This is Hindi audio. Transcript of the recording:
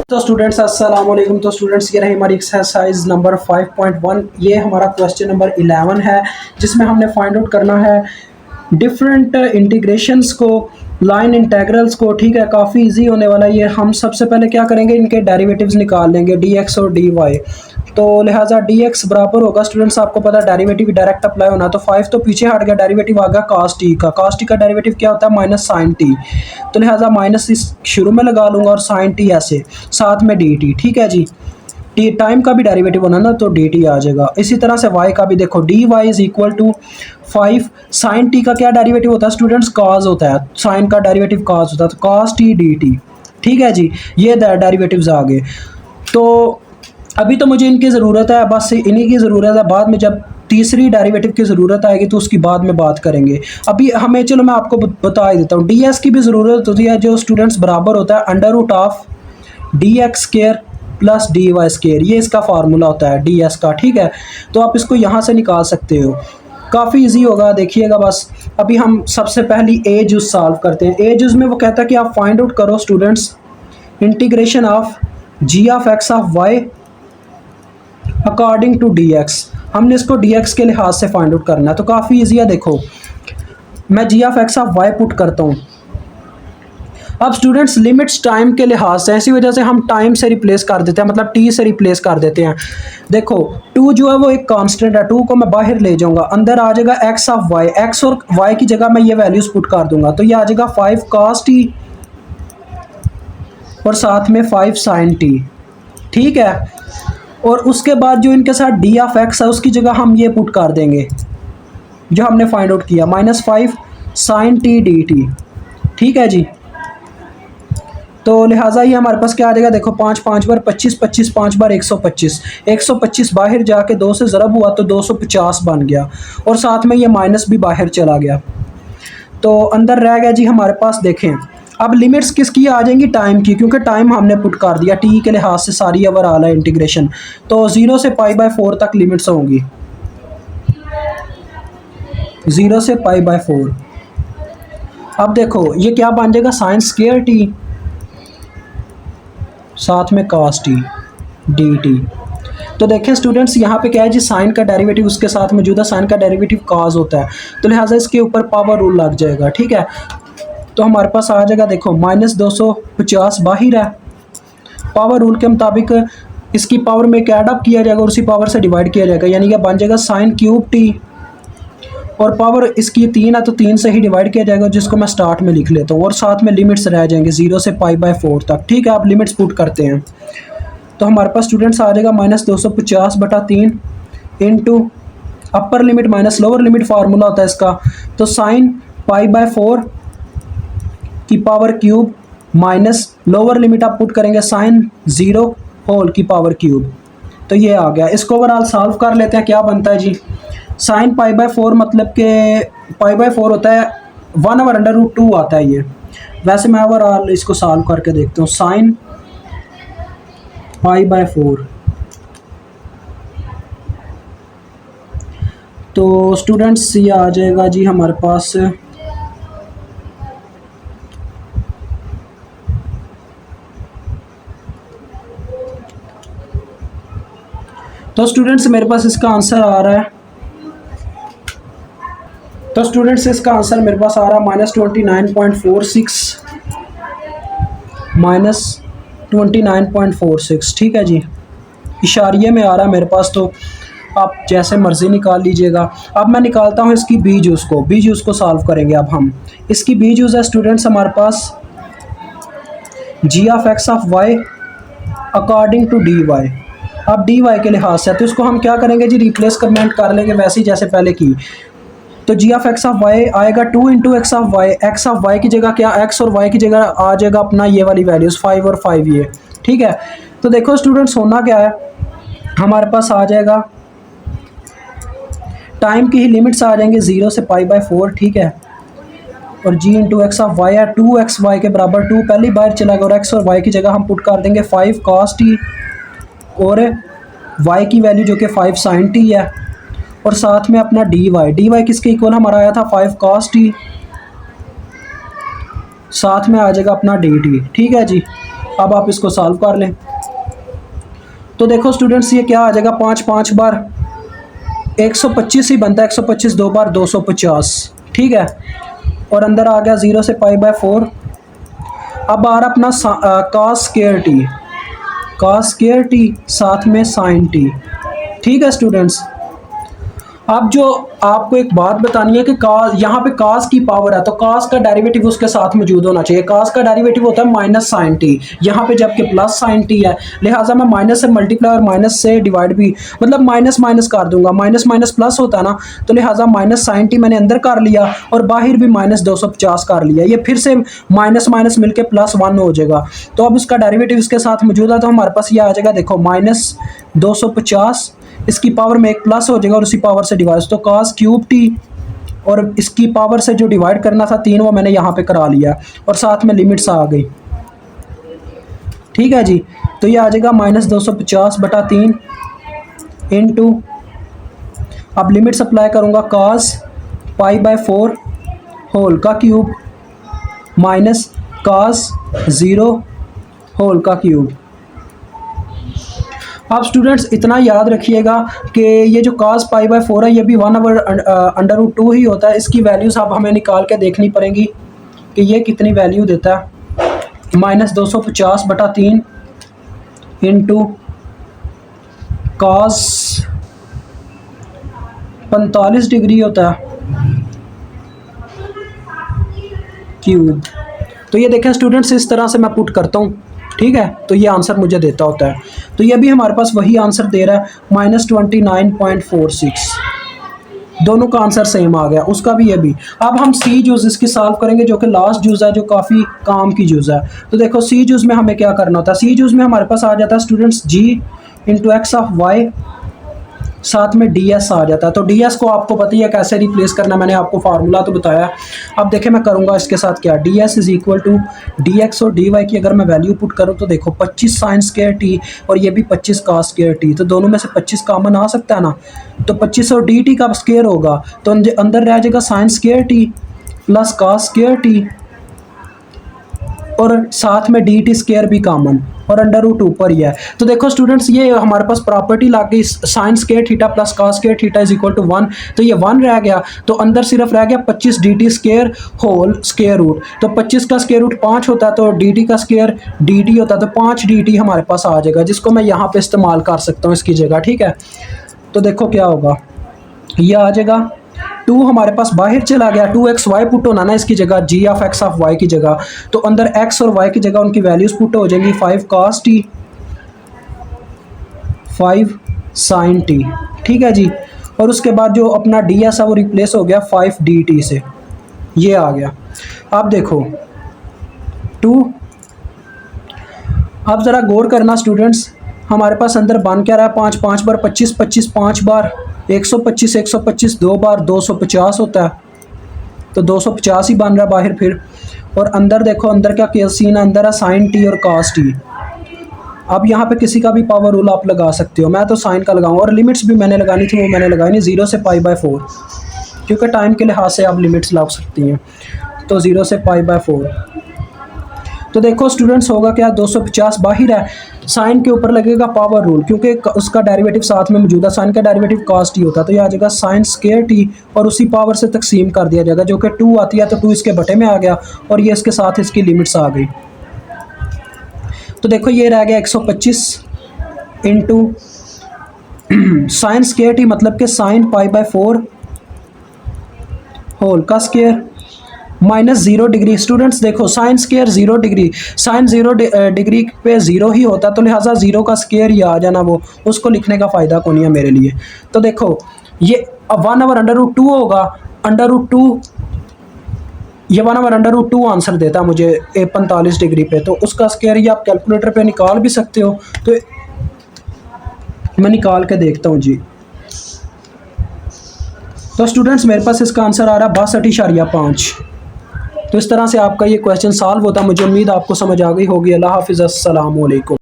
तो स्टूडेंट्स अस्सलाम वालेकुम। तो स्टूडेंट्स ये रही हमारी एक्सरसाइज नंबर 5.1। ये हमारा क्वेश्चन नंबर 11 है, जिसमें हमने फाइंड आउट करना है डिफरेंट इंटीग्रेशंस को, लाइन इंटेग्रल्स को। ठीक है, काफ़ी इजी होने वाला है ये। हम सबसे पहले क्या करेंगे, इनके डेरिवेटिव्स निकाल लेंगे, dx और dy। तो लिहाजा dx बराबर होगा, स्टूडेंट्स आपको पता है डेरिवेटिव डायरेक्ट अप्लाई होना, तो 5 तो पीछे हट गया, डेरिवेटिव आ गया cos t का। cos t का डेरिवेटिव क्या होता है, माइनस साइन टी। तो लिहाजा माइनस इस शुरू में लगा लूँगा और साइन टी ऐसे साथ में dt। ठीक है जी, टी टाइम का भी डेरिवेटिव होना ना, तो dt आ जाएगा। इसी तरह से y का भी देखो, dy is equal to 5 sine t का क्या डेरिवेटिव होता है स्टूडेंट्स, cos होता है। साइन का डेरिवेटिव cos होता है, तो cos t dt। ठीक है जी, ये डेरिवेटिव्स आ गए। तो अभी तो मुझे इनकी ज़रूरत है, बस इन्हीं की ज़रूरत है। बाद में जब तीसरी डेरिवेटिव की ज़रूरत आएगी तो उसकी बाद में बात करेंगे। अभी हमें, चलो मैं आपको बता ही देता हूँ, ds की भी ज़रूरत होती है, जो स्टूडेंट्स बराबर होता है under root of dx square plus dy square. ये इसका फार्मूला होता है ds का। ठीक है, तो आप इसको यहाँ से निकाल सकते हो, काफ़ी इजी होगा, देखिएगा बस। अभी हम सबसे पहली ए जूस सॉल्व करते हैं। ए जूस में वो कहता है कि आप फाइंड आउट करो students integration of g of x of y according to dx। हमने इसको dx के लिहाज से फाइंड आउट करना है, तो काफ़ी इजी है। देखो मैं g of x of y put करता हूँ। अब स्टूडेंट्स लिमिट्स टाइम के लिहाज से, ऐसी वजह से हम टाइम से रिप्लेस कर देते हैं, मतलब t से रिप्लेस कर देते हैं। देखो 2 जो है वो एक कांस्टेंट है, 2 को मैं बाहर ले जाऊंगा, अंदर आ जाएगा x ऑफ y। x और y की जगह मैं ये वैल्यूज पुट कर दूंगा, तो ये आ जाएगा 5 cos t और साथ में 5 sin t। ठीक है, और उसके बाद जो इनके साथ d ऑफ x है उसकी जगह हम ये पुट कर देंगे जो हमने फाइंड आउट किया, -5 sin t dt। ठीक है जी, तो लिहाजा ये हमारे पास क्या आ जाएगा, देखो 5 5 बार 25, 25 5 बार 125, 125 बाहर जाके 2 से ज़रब हुआ तो 250 बन गया, और साथ में ये माइनस भी बाहर चला गया, तो अंदर रह गया जी हमारे पास। देखें अब लिमिट्स किसकी आ जाएंगी, टाइम की, क्योंकि टाइम हमने पुट कर दिया टी के लिहाज से सारी ओवरऑल है इंटीग्रेशन। तो 0 से π/4 तक लिमिट्स होंगी, 0 से π/4। अब देखो ये क्या बन जाएगा, साइन स्क्वायर टी साथ में cos t dt। तो देखें स्टूडेंट्स यहाँ पे क्या है जी, साइन का डेरिवेटिव उसके साथ मौजूदा साइन का डेरिवेटिव cos होता है, तो लिहाजा इसके ऊपर पावर रूल लग जाएगा। ठीक है, तो हमारे पास आ जाएगा, देखो -250 बाहर है, पावर रूल के मुताबिक इसकी पावर में ऐड अप किया जाएगा और उसी पावर से डिवाइड किया जाएगा, यानी कि बन जाएगा साइन क्यूब टी, और पावर इसकी 3 है तो 3 से ही डिवाइड किया जाएगा, जिसको मैं स्टार्ट में लिख लेता हूँ, और साथ में लिमिट्स रह जाएंगे 0 से π/4 तक। ठीक है, आप लिमिट्स पुट करते हैं, तो हमारे पास स्टूडेंट्स आ जाएगा -250/3 into upper limit minus lower limit, formula होता है इसका, तो साइन π/4 की power cube minus lower limit आप पुट करेंगे साइन 0 होल की पावर क्यूब, तो ये आ गया। इसको ओवरऑल सॉल्व कर लेते हैं, क्या बनता है जी, साइन π/4 मतलब के π/4 होता है 1/√2 आता है ये। वैसे मैं ओवरऑल इसको सॉल्व करके देखता हूँ, साइन π/4, तो स्टूडेंट्स ये आ जाएगा जी हमारे पास, तो स्टूडेंट्स मेरे पास इसका आंसर आ रहा है, तो स्टूडेंट्स इसका आंसर मेरे पास आ रहा है -29.46 -29.46। ठीक है जी, इशारिये में आ रहा है मेरे पास, तो आप जैसे मर्ज़ी निकाल लीजिएगा। अब मैं निकालता हूँ इसकी बी जूस को, बी जूस को सॉल्व करेंगे। अब हम इसकी बी जूस है स्टूडेंट्स हमारे पास g of x of y according to dy। अब dy के लिहाज से, तो इसको हम क्या करेंगे जी, रिप्लेसमेंट कर लेंगे वैसे ही जैसे पहले की। तो g of x of y आएगा 2 into x of y, x of y की जगह क्या, x और y की जगह आ जाएगा अपना ये वाली वैल्यूज़ 5 और 5 ये। ठीक है, तो देखो स्टूडेंट्स होना क्या है, हमारे पास आ जाएगा टाइम की ही लिमिट्स आ जाएंगे 0 से π/4। ठीक है, और g into x of y है 2xy के बराबर, 2 पहली बार चला गया, और x और y की जगह हम पुट कर देंगे 5 cos t और y की वैल्यू जो कि 5 sin t है, और साथ में अपना dy किसके इक्वल हमारा आया था 5 cos t, साथ में आ जाएगा अपना dt। ठीक है जी, अब आप इसको सॉल्व कर लें। तो देखो स्टूडेंट्स ये क्या आ जाएगा, 5 5 बार 125 ही बनता है, 125 2 बार 250, ठीक है। और अंदर आ गया 0 से π/4। अब आ रहा अपना cos square T, cos square T साथ में sin टी, ठीक है स्टूडेंट्स। अब जो आपको एक बात बतानी है कि cos, यहाँ पे cos की पावर है तो cos का डेरिवेटिव उसके साथ मौजूद होना चाहिए। cos का डेरिवेटिव होता है माइनस साइन टी, यहाँ पे जबकि प्लस साइन टी है, लिहाजा मैं माइनस से मल्टीप्लाई और माइनस से डिवाइड भी, मतलब माइनस माइनस कर दूंगा, माइनस माइनस प्लस होता है ना, तो लिहाजा माइनस साइन टी मैंने अंदर कर लिया और बाहर भी माइनस 250 कर लिया। ये फिर से माइनस माइनस मिलकर +1 हो जाएगा। तो अब उसका डेरिवेटिव इसके साथ मौजूद है तो हमारे पास ये आ जाएगा, देखो -250, इसकी पावर में एक प्लस हो जाएगा और उसी पावर से डिवाइड, तो cos क्यूब टी, और इसकी पावर से जो डिवाइड करना था 3 वो मैंने यहाँ पे करा लिया और साथ में लिमिट्स आ गई, ठीक है जी। तो ये आ जाएगा -250/3 इंटू, अब लिमिट्स अप्लाई करूँगा, cos π/4 होल का क्यूब माइनस cos 0 होल का क्यूब। आप स्टूडेंट्स इतना याद रखिएगा कि ये जो cos π/4 है ये भी 1/√2 ही होता है। इसकी वैल्यूज़ अब हमें निकाल के देखनी पड़ेंगी कि ये कितनी वैल्यू देता है। -250/3 इंटू cos 45 डिग्री होता है क्यूब। तो ये देखें स्टूडेंट्स, इस तरह से मैं पुट करता हूँ, ठीक है। तो ये आंसर मुझे देता होता है। तो ये भी हमारे पास वही आंसर दे रहा है, -29.46। दोनों का आंसर सेम आ गया, उसका भी ये भी। अब हम सी जूज़ इसकी सॉल्व करेंगे, जो कि लास्ट जूज़ है, जो काफ़ी काम की जूज़ है। तो देखो सी जूज़ में हमें क्या करना होता है, सी जूज़ में हमारे पास आ जाता है स्टूडेंट्स g × x(y) साथ में ds आ जाता है। तो ds को आपको पता ही है कैसे रिप्लेस करना, मैंने आपको फार्मूला तो बताया। अब देखें मैं करूँगा इसके साथ क्या, ds = dx और dy की अगर मैं वैल्यू पुट करूँ तो देखो 25 sin स्क्वायर टी और ये भी 25 cos स्क्वायर टी, तो दोनों में से 25 कॉमन आ सकता है ना, तो 25 और dt का स्क्वायर होगा तो अंदर रह जाएगा sin square T plus cos square T और साथ में dt स्क्वायर भी कॉमन और √2 ऊपर ही है। तो देखो स्टूडेंट्स ये हमारे पास प्रॉपर्टी लग गई, sin square theta plus cos square theta = 1, तो ये 1 रह गया, तो अंदर सिर्फ रह गया 25 dt square whole square root. तो 25 का स्क्वायर रूट 5 होता है, तो dt का स्क्वायर dt होता है, तो 5 dt हमारे पास आ जाएगा, जिसको मैं यहाँ पे इस्तेमाल कर सकता हूँ इसकी जगह, ठीक है। तो देखो क्या होगा, ये आ जाएगा 2 हमारे पास बाहर चला गया, 2xy पुट होना ना इसकी जगह, g(x)(y) की जगह, तो अंदर x और y की जगह उनकी वैल्यूज़ पुट हो जाएंगी, 5 cos t 5 sin t, ठीक है जी। और उसके बाद जो अपना ds है वो रिप्लेस हो गया 5 dt से, ये आ गया। अब देखो 2, अब ज़रा गौर करना स्टूडेंट्स, हमारे पास अंदर बन क्या रहा है, 5 5 बार 25 25 5 बार 125 125 2 बार 250 होता है, तो 250 ही बन रहा है बाहर फिर। और अंदर देखो अंदर क्या सीन है, अंदर है sin t और cos t। अब यहाँ पे किसी का भी पावर रूल आप लगा सकते हो, मैं तो साइन का लगाऊँ, और लिमिट्स भी मैंने लगानी थी वो मैंने लगाई नहीं, 0 से π/4, क्योंकि टाइम के लिहाज से आप लिमिट्स लगा सकती हैं, तो 0 से π/4। तो देखो स्टूडेंट्स होगा क्या, 250 बाहर है, साइन के ऊपर लगेगा पावर रूल, क्योंकि उसका डेरिवेटिव साथ में मौजूद है, साइन का डेरिवेटिव cos t होता है, तो ये आ जाएगा sin स्क्वायर t और उसी पावर से तकसीम कर दिया जाएगा, जो कि 2 आती है, तो 2 इसके बटे में आ गया और ये इसके साथ इसकी लिमिट्स आ गई। तो देखो ये रह गया 125 इंटू sin स्क्वायर t मतलब कि sin π/4 होल का स्क्वायर -0 डिग्री। स्टूडेंट्स देखो sine square 0 degree, sine 0 degree पे 0 ही होता, तो लिहाजा 0 का स्क्वायर ही आ जाना, वो उसको लिखने का फ़ायदा कौन है मेरे लिए। तो देखो ये 1/√2 होगा, √2, ये 1/√2 आंसर देता है मुझे 45 डिग्री पे, तो उसका स्क्वायर ये आप कैलकुलेटर पे निकाल भी सकते हो, तो मैं निकाल के देखता हूँ जी। तो स्टूडेंट्स मेरे पास इसका आंसर आ रहा है 62.5। तो इस तरह से आपका ये क्वेश्चन सॉल्व होता है। मुझे उम्मीद आपको समझ आ गई होगी। अल्लाह हाफिज़, अस्सलाम वालेकुम।